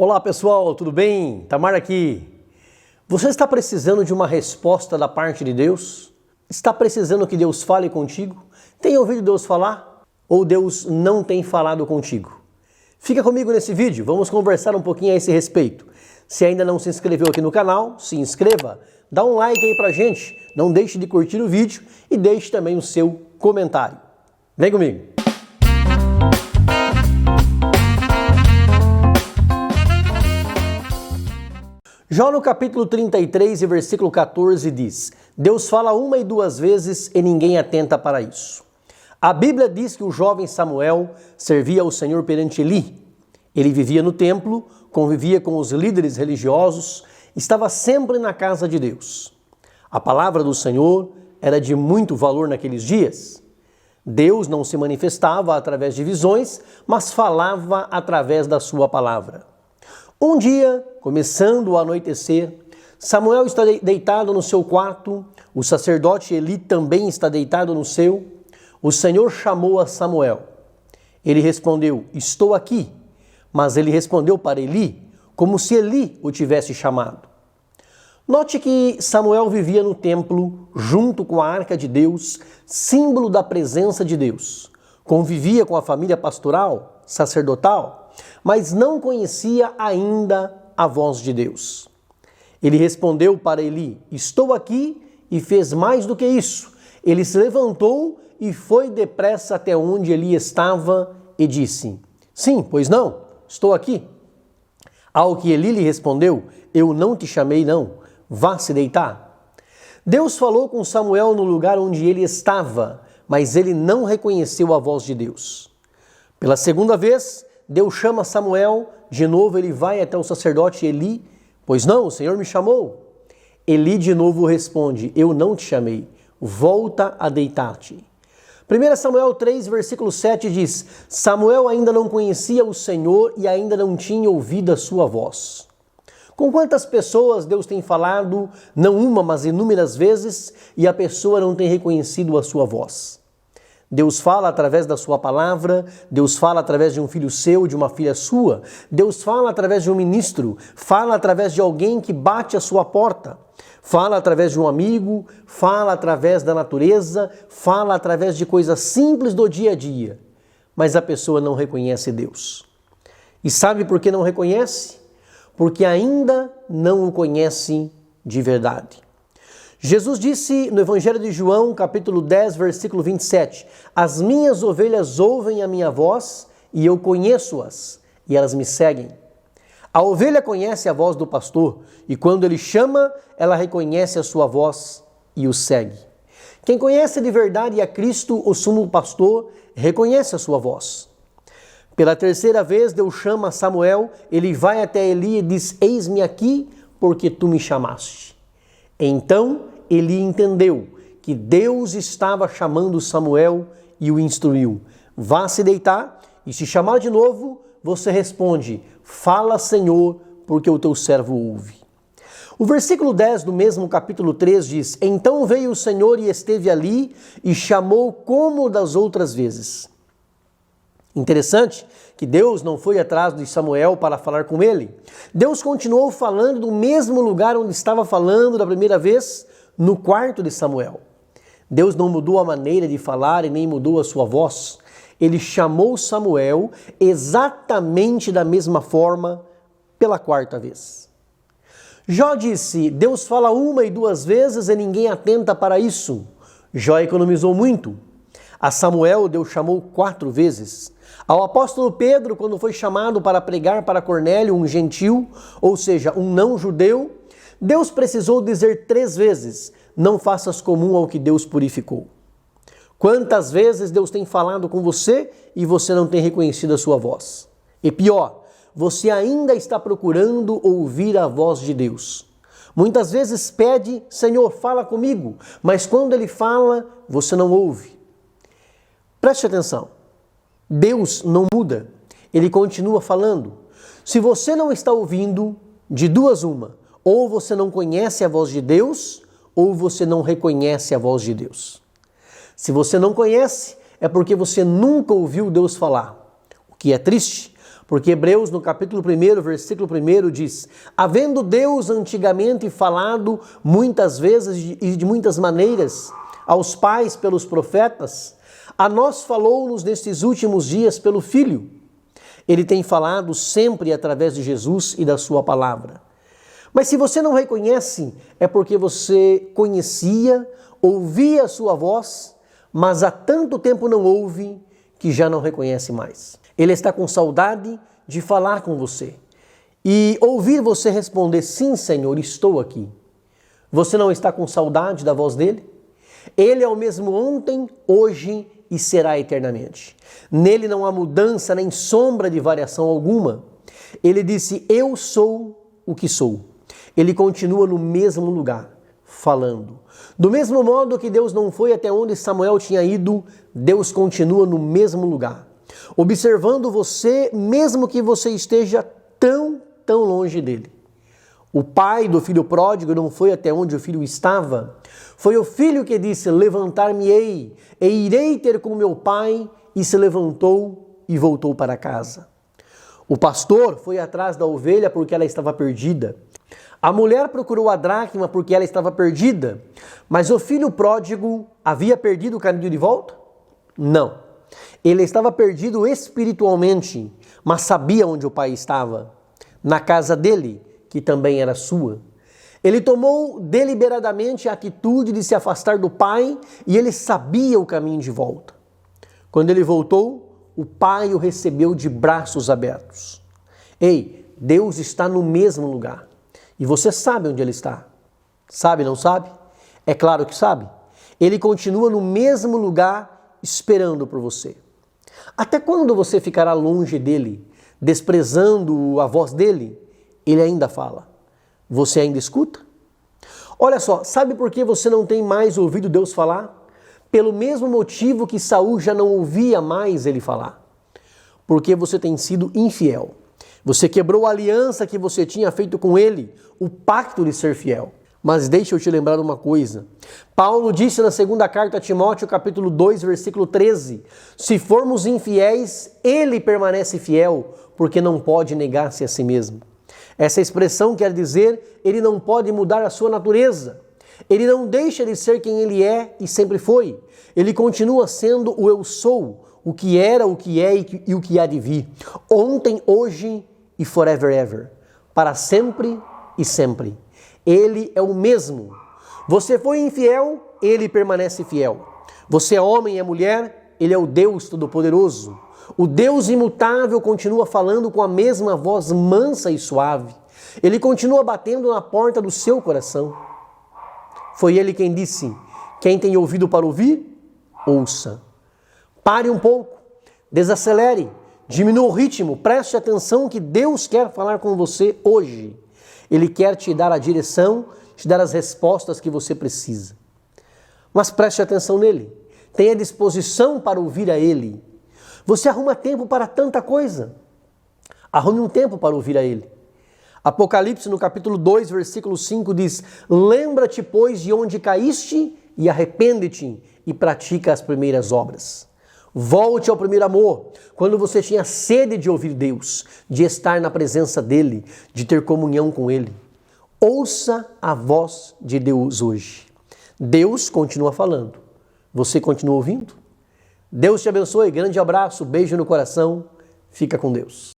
Olá pessoal, tudo bem? Tamar aqui. Você está precisando de uma resposta da parte de Deus? Está precisando que Deus fale contigo? Tem ouvido Deus falar? Ou Deus não tem falado contigo? Fica comigo nesse vídeo, vamos conversar um pouquinho a esse respeito. Se ainda não se inscreveu aqui no canal, se inscreva, dá um like aí pra gente, não deixe de curtir o vídeo e deixe também o seu comentário. Vem comigo! Jó no capítulo 33 e versículo 14 diz: Deus fala uma e duas vezes e ninguém atenta para isso. A Bíblia diz que o jovem Samuel servia ao Senhor perante Eli. Ele vivia no templo, convivia com os líderes religiosos, estava sempre na casa de Deus. A palavra do Senhor era de muito valor naqueles dias. Deus não se manifestava através de visões, mas falava através da sua palavra. Um dia, começando o anoitecer, Samuel está deitado no seu quarto, o sacerdote Eli também está deitado no seu. O Senhor chamou a Samuel. Ele respondeu: estou aqui. Mas ele respondeu para Eli, como se Eli o tivesse chamado. Note que Samuel vivia no templo, junto com a arca de Deus, símbolo da presença de Deus. Convivia com a família pastoral, sacerdotal, mas não conhecia ainda a voz de Deus. Ele respondeu para Eli: estou aqui, e fez mais do que isso. Ele se levantou e foi depressa até onde Eli estava e disse: sim, pois não, estou aqui. Ao que Eli lhe respondeu: eu não te chamei não, vá se deitar. Deus falou com Samuel no lugar onde ele estava, mas ele não reconheceu a voz de Deus. Pela segunda vez, Deus chama Samuel, de novo ele vai até o sacerdote Eli: pois não, o Senhor me chamou. Eli de novo responde: eu não te chamei, volta a deitar-te. 1 Samuel 3, versículo 7 diz: Samuel ainda não conhecia o Senhor e ainda não tinha ouvido a sua voz. Com quantas pessoas Deus tem falado, não uma, mas inúmeras vezes, e a pessoa não tem reconhecido a sua voz? Deus fala através da sua palavra, Deus fala através de um filho seu, de uma filha sua, Deus fala através de um ministro, fala através de alguém que bate a sua porta, fala através de um amigo, fala através da natureza, fala através de coisas simples do dia a dia, mas a pessoa não reconhece Deus. E sabe por que não reconhece? Porque ainda não o conhece de verdade. Jesus disse no Evangelho de João, capítulo 10, versículo 27, as minhas ovelhas ouvem a minha voz e eu conheço-as e elas me seguem. A ovelha conhece a voz do pastor e quando ele chama, ela reconhece a sua voz e o segue. Quem conhece de verdade a Cristo, o sumo pastor, reconhece a sua voz. Pela terceira vez, Deus chama Samuel, ele vai até Eli e diz: eis-me aqui porque tu me chamaste. Então Eli entendeu que Deus estava chamando Samuel e o instruiu: vá se deitar e se chamar de novo, você responde: fala, Senhor, porque o teu servo ouve. O versículo 10 do mesmo capítulo 3 diz: então veio o Senhor e esteve ali e chamou como das outras vezes. Interessante que Deus não foi atrás de Samuel para falar com ele. Deus continuou falando do mesmo lugar onde estava falando da primeira vez, no quarto de Samuel. Deus não mudou a maneira de falar e nem mudou a sua voz. Ele chamou Samuel exatamente da mesma forma pela quarta vez. Jó disse: Deus fala uma e duas vezes e ninguém atenta para isso. Jó economizou muito. A Samuel Deus chamou 4 vezes. Ao apóstolo Pedro, quando foi chamado para pregar para Cornélio, um gentil, ou seja, um não-judeu, Deus precisou dizer 3 vezes: não faças comum ao que Deus purificou. Quantas vezes Deus tem falado com você e você não tem reconhecido a sua voz? E pior, você ainda está procurando ouvir a voz de Deus. Muitas vezes pede: Senhor, fala comigo, mas quando Ele fala, você não ouve. Preste atenção. Deus não muda, Ele continua falando. Se você não está ouvindo, de duas uma, ou você não conhece a voz de Deus, ou você não reconhece a voz de Deus. Se você não conhece, é porque você nunca ouviu Deus falar. O que é triste, Porque Hebreus, no capítulo 1, versículo 1, diz: havendo Deus antigamente falado muitas vezes e de muitas maneiras aos pais pelos profetas, a nós falou-nos nestes últimos dias pelo Filho. Ele tem falado sempre através de Jesus e da sua palavra. Mas se você não reconhece, é porque você conhecia, ouvia a sua voz, mas há tanto tempo não ouve que já não reconhece mais. Ele está com saudade de falar com você e ouvir você responder: sim, Senhor, estou aqui. Você não está com saudade da voz dele? Ele é o mesmo ontem, hoje e será eternamente. Nele não há mudança nem sombra de variação alguma. Ele disse: eu sou o que sou. Ele continua no mesmo lugar, falando. Do mesmo modo que Deus não foi até onde Samuel tinha ido, Deus continua no mesmo lugar, observando você, mesmo que você esteja tão longe dele. O pai do filho pródigo não foi até onde o filho estava. Foi o filho que disse: levantar-me-ei e irei ter com meu pai, e se levantou e voltou para casa. O pastor foi atrás da ovelha porque ela estava perdida. A mulher procurou a dracma porque ela estava perdida. Mas o filho pródigo havia perdido o caminho de volta? Não. Ele estava perdido espiritualmente, mas sabia onde o pai estava. Na casa dele, que também era sua. Ele tomou deliberadamente a atitude de se afastar do pai e ele sabia o caminho de volta. Quando ele voltou, o pai o recebeu de braços abertos. Ei, Deus está no mesmo lugar. E você sabe onde ele está. Sabe, não sabe? É claro que sabe. Ele continua no mesmo lugar esperando por você. Até quando você ficará longe dele, desprezando a voz dele? Ele ainda fala. Você ainda escuta? Olha só, sabe por que você não tem mais ouvido Deus falar? Pelo mesmo motivo que Saul já não ouvia mais ele falar. Porque você tem sido infiel. Você quebrou a aliança que você tinha feito com ele, o pacto de ser fiel. Mas deixa eu te lembrar uma coisa. Paulo disse na segunda carta a Timóteo, capítulo 2, versículo 13: se formos infiéis, ele permanece fiel, porque não pode negar-se a si mesmo. Essa expressão quer dizer, ele não pode mudar a sua natureza. Ele não deixa de ser quem ele é e sempre foi. Ele continua sendo o eu sou, o que era, o que é e o que há de vir. Ontem, hoje e forever ever. Para sempre e sempre. Ele é o mesmo. Você foi infiel, ele permanece fiel. Você é homem e é mulher, ele é o Deus Todo-Poderoso. O Deus imutável continua falando com a mesma voz mansa e suave. Ele continua batendo na porta do seu coração. Foi ele quem disse: quem tem ouvido para ouvir, ouça. Pare um pouco, desacelere, diminua o ritmo, preste atenção que Deus quer falar com você hoje. Ele quer te dar a direção, te dar as respostas que você precisa. Mas preste atenção nele, tenha disposição para ouvir a ele. Você arruma tempo para tanta coisa. Arrume um tempo para ouvir a ele. Apocalipse, no capítulo 2, versículo 5, diz: lembra-te, pois, de onde caíste e arrepende-te e pratica as primeiras obras. Volte ao primeiro amor, quando você tinha sede de ouvir Deus, de estar na presença dele, de ter comunhão com ele. Ouça a voz de Deus hoje. Deus continua falando. Você continua ouvindo? Deus te abençoe, grande abraço, beijo no coração, fica com Deus.